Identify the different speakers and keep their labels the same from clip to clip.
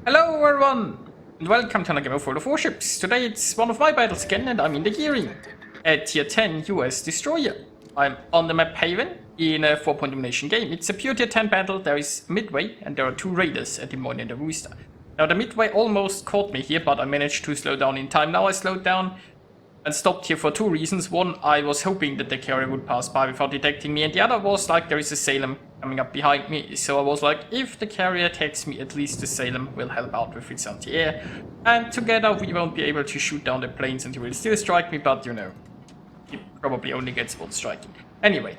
Speaker 1: Hello everyone, and welcome to another game of World of Warships. Today it's one of my battles again, and I'm in the gearing. A tier 10 US destroyer. I'm on the map Haven in a 4-point domination game. It's a pure tier 10 battle. There is Midway, and there are two raiders, a Demon and a Rooster. Now the Midway almost caught me here, but I managed to slow down in time. Now I slowed down and stopped here for two reasons. One, I was hoping that the carrier would pass by without detecting me, and the other was like there is a Salem coming up behind me, so I was like, if the carrier attacks me, at least the Salem will help out with its anti-air, and together we won't be able to shoot down the planes and he will still strike me, but you know, he probably only gets one striking. Anyway,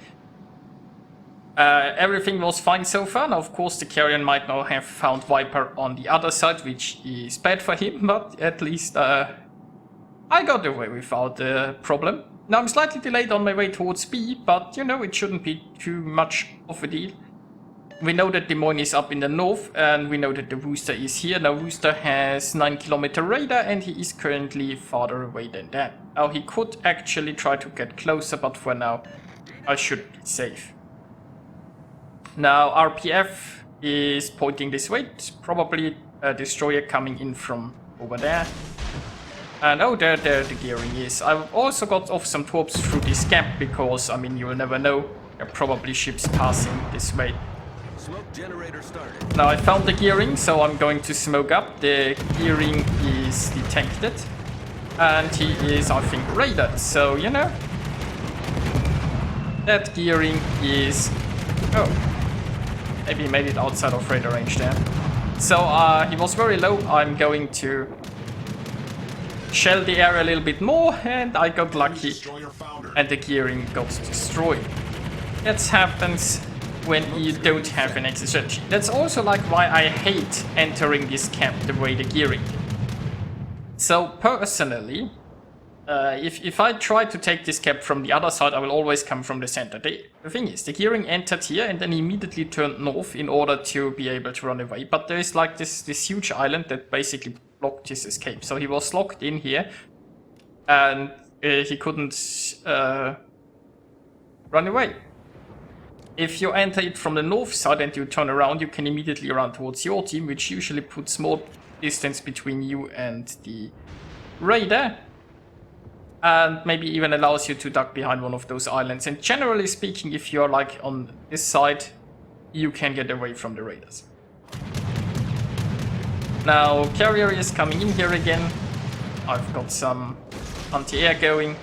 Speaker 1: everything was fine so far. Now of course the carrier might now have found Viper on the other side, which is bad for him, but at least I got away without a problem. Now I'm slightly delayed on my way towards B, but you know, it shouldn't be too much of a deal. We know that Des Moines is up in the north, and we know that the Rooster is here. Now Rooster has 9-kilometer radar, and he is currently farther away than that. Now he could actually try to get closer, but for now I should be safe. Now RPF is pointing this way. It's probably a destroyer coming in from over there. And oh, there the gearing is. I've also got off some torps through this gap because, I mean, you will never know. There are probably ships passing this way.
Speaker 2: Smoke generator started.
Speaker 1: Now I found the gearing, so I'm going to smoke up. The gearing is detected. And he is, I think, radar. So, you know, that gearing is... Oh, maybe he made it outside of radar range there. So he was very low. I'm going to shell the area a little bit more, and I got lucky, and the gearing got destroyed. That happens when you don't have an exit strategy. That's also like why I hate entering this camp the way the gearing did. So personally, if I try to take this cap from the other side, I will always come from the center. The thing is, the gearing entered here and then immediately turned north in order to be able to run away. But there is like this huge island that basically blocked his escape. So he was locked in here and he couldn't run away. If you enter it from the north side and you turn around, you can immediately run towards your team, which usually puts more distance between you and the raider, and maybe even allows you to duck behind one of those islands. And generally speaking, if you're like on this side, you can get away from the raiders. Now carrier is coming in here again. I've got some anti-air going,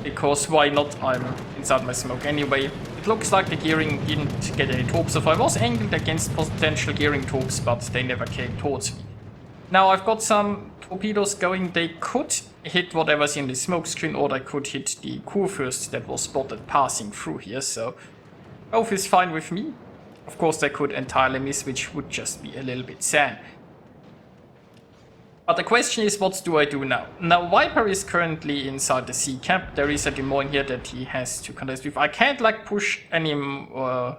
Speaker 1: because why not? I'm inside my smoke anyway. It looks like the gearing didn't get any torps, so I was angled against potential gearing torps, but they never came towards me. Now I've got some torpedoes going. They could hit whatever's in the smoke screen, or they could hit the Kurfürst that was spotted passing through here, so both is fine with me. Of course they could entirely miss, which would just be a little bit sad. But the question is, what do I do now? Now Viper is currently inside the sea cap. There is a Des Moines here that he has to contest with. I can't like push any more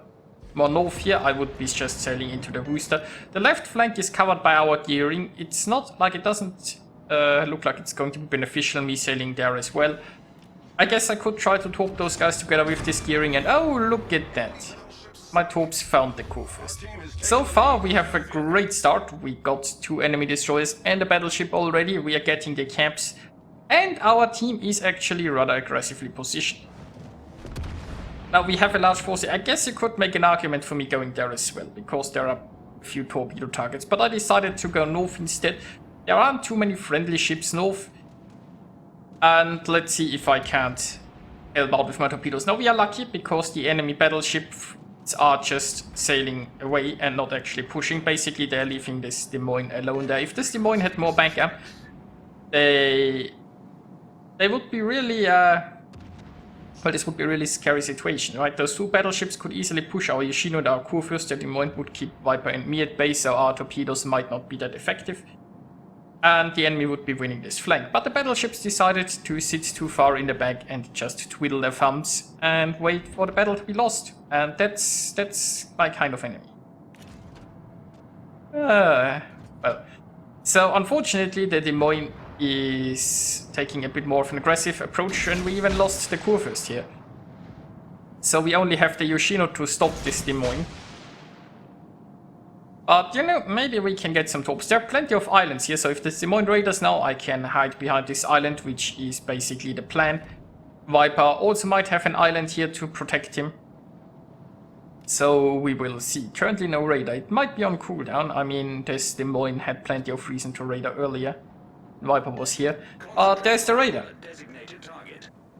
Speaker 1: north here. I would be just sailing into the Rooster. The left flank is covered by our gearing. It's not like, it doesn't look like it's going to be beneficial me sailing there as well. I guess I could try to torp those guys together with this gearing, and oh, look at that. My torps found the Kurfürst. So far we have a great start. We got 2 enemy destroyers and a battleship already. We are getting the camps, and our team is actually rather aggressively positioned. Now we have a large force. I guess you could make an argument for me going there as well, because there are a few torpedo targets, but I decided to go north instead. There aren't too many friendly ships north, and let's see if I can't help out with my torpedoes. Now we are lucky because the enemy battleships are just sailing away and not actually pushing. Basically they're leaving this Des Moines alone there. If this Des Moines had more backup, they would be really well, this would be a really scary situation, right? Those 2 battleships could easily push our Yoshino and our Kurfürst. The Des Moines would keep Viper and me at bay, so our torpedoes might not be that effective, and the enemy would be winning this flank. But the battleships decided to sit too far in the back and just twiddle their thumbs and wait for the battle to be lost. And that's my kind of enemy. Well, so unfortunately the Des Moines is taking a bit more of an aggressive approach, and we even lost the Kurfürst here. So we only have the Yoshino to stop this Des Moines. But, you know, maybe we can get some torps. There are plenty of islands here, so if there's Des Moines Raiders now, I can hide behind this island, which is basically the plan. Viper also might have an island here to protect him. So we will see. Currently no Raider. It might be on cooldown. I mean, this Des Moines had plenty of reason to Raider earlier. Viper was here. There's the Raider.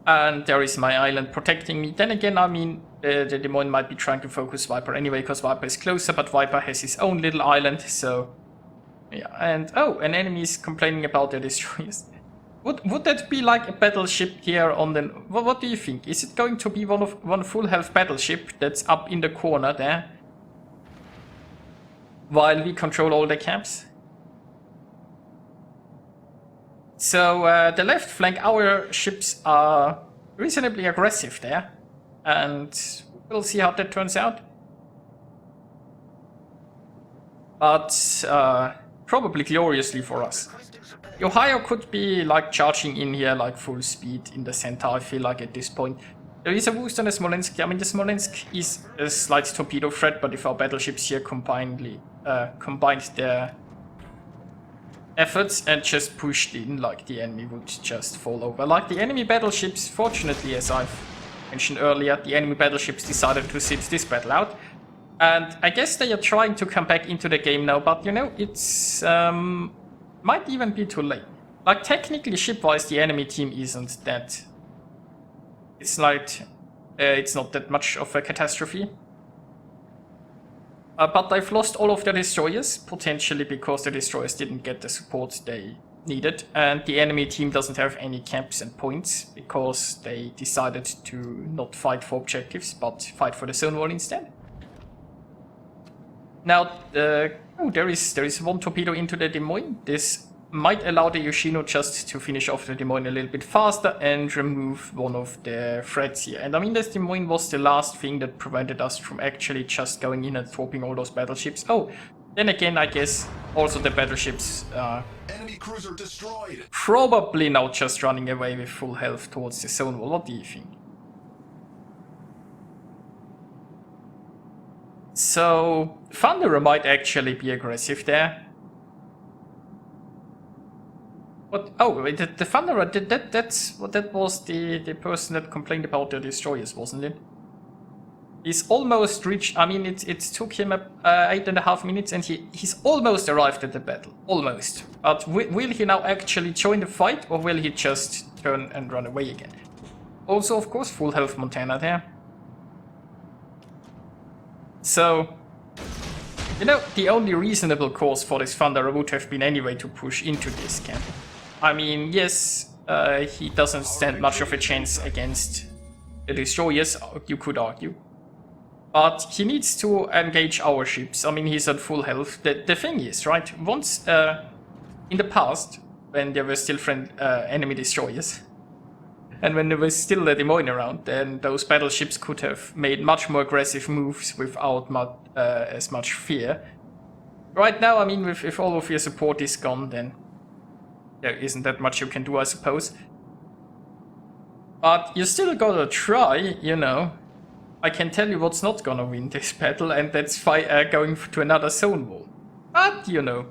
Speaker 1: And there is my island protecting me. Then again, I mean, the Des Moines might be trying to focus Viper anyway, because Viper is closer, but Viper has his own little island, so... Yeah, and... Oh, an enemy is complaining about their destroyers. Would that be like a battleship here on the... What do you think? Is it going to be one full health battleship that's up in the corner there? While we control all the camps? So, the left flank, our ships are reasonably aggressive there. And we'll see how that turns out. But, probably gloriously for us. Ohio could be like charging in here like full speed in the center, I feel like at this point. There is a boost on the Smolensk. I mean, the Smolensk is a slight torpedo threat, but if our battleships here combined their efforts and just pushed in, like the enemy would just fall over. Like the enemy battleships, fortunately, as I've mentioned earlier, the enemy battleships decided to sit this battle out. And I guess they are trying to come back into the game now, but you know, it's... might even be too late. Like, technically, ship-wise, the enemy team isn't that... It's like... it's not that much of a catastrophe. But they've lost all of their destroyers, potentially because the destroyers didn't get the support they needed. And the enemy team doesn't have any camps and points, because they decided to not fight for objectives, but fight for the zone wall instead. Now, oh, there is one torpedo into the Des Moines. This might allow the Yoshino just to finish off the Des Moines a little bit faster and remove one of the threats here. And I mean, this Des Moines was the last thing that prevented us from actually just going in and torping all those battleships. Oh, then again, I guess also the battleships
Speaker 3: enemy cruiser destroyed.
Speaker 1: Probably now just running away with full health towards the zone wall. What do you think? So, Thunderer might actually be aggressive there. What? Oh, wait, the Thunderer, that was the person that complained about the destroyers, wasn't it? He's almost reached, I mean, it took him 8.5 minutes and he's almost arrived at the battle. Almost. But will he now actually join the fight, or will he just turn and run away again? Also, of course, full health Montana there. So, you know, the only reasonable course for this Thunderer would have been anyway to push into this camp. I mean, yes, he doesn't stand much of a chance against the destroyers, you could argue. But he needs to engage our ships. I mean, he's at full health. The thing is, right, once in the past, when there were still enemy destroyers, and when there was still a Des Moines around, then those battleships could have made much more aggressive moves without as much fear. Right now, I mean, if all of your support is gone, then there isn't that much you can do, I suppose. But you still gotta try, you know. I can tell you what's not gonna win this battle, and that's going to another zone wall. But, you know.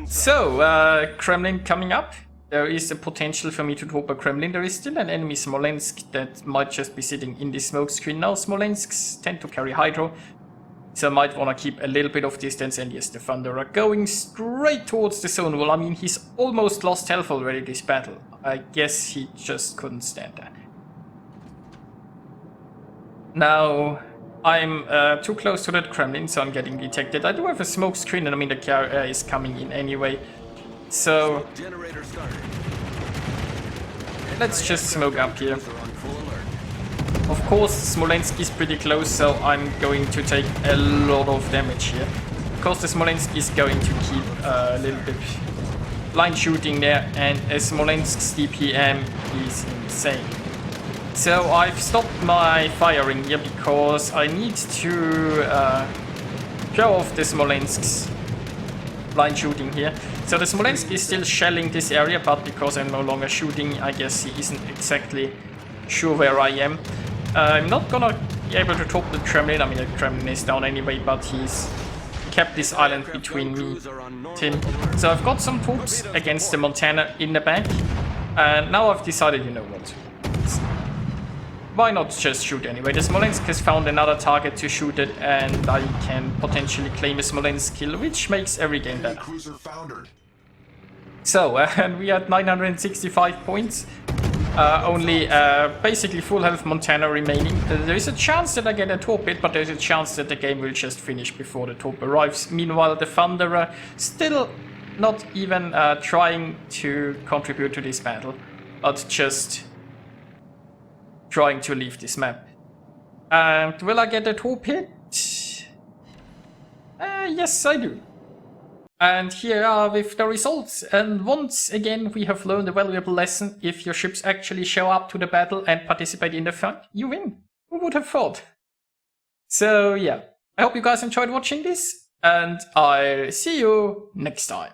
Speaker 1: So, Kremlin coming up. There is a potential for me to torp a Kremlin. There is still an enemy Smolensk that might just be sitting in this smoke screen. Now, Smolensks tend to carry hydro, so I might want to keep a little bit of distance. And yes, the Thunderer going straight towards the zone wall. I mean, he's almost lost health already this battle. I guess he just couldn't stand that. Now, I'm too close to that Kremlin, so I'm getting detected. I do have a smoke screen, and I mean the carrier is coming in anyway. So let's just smoke up here. Of course, Smolensk is pretty close, so I'm going to take a lot of damage here. Of course, the Smolensk is going to keep a little bit blind shooting there, and a Smolensk's DPM is insane. So I've stopped my firing here because I need to show off the Smolensk's blind shooting here. So the Smolensk is still shelling this area, but because I'm no longer shooting, I guess he isn't exactly sure where I am. I'm not gonna be able to top the Kremlin. I mean, the Kremlin is down anyway, but he's kept this island between me and him. So I've got some troops against the Montana in the back. And now I've decided, you know what? Why not just shoot anyway? The Smolensk has found another target to shoot it, and I can potentially claim a Smolensk kill, which makes every game
Speaker 3: Enemy
Speaker 1: better.
Speaker 3: cruiser foundered.
Speaker 1: So, and we had 965 points. Only basically full health Montana remaining. There is a chance that I get a torpid, but there's a chance that the game will just finish before the torp arrives. Meanwhile, the Thunderer still not even trying to contribute to this battle, but just trying to leave this map. And will I get a torpid? Yes, I do. And here are with the results. And once again, we have learned a valuable lesson. If your ships actually show up to the battle and participate in the fight, you win. Who would have thought? So yeah, I hope you guys enjoyed watching this, and I'll see you next time.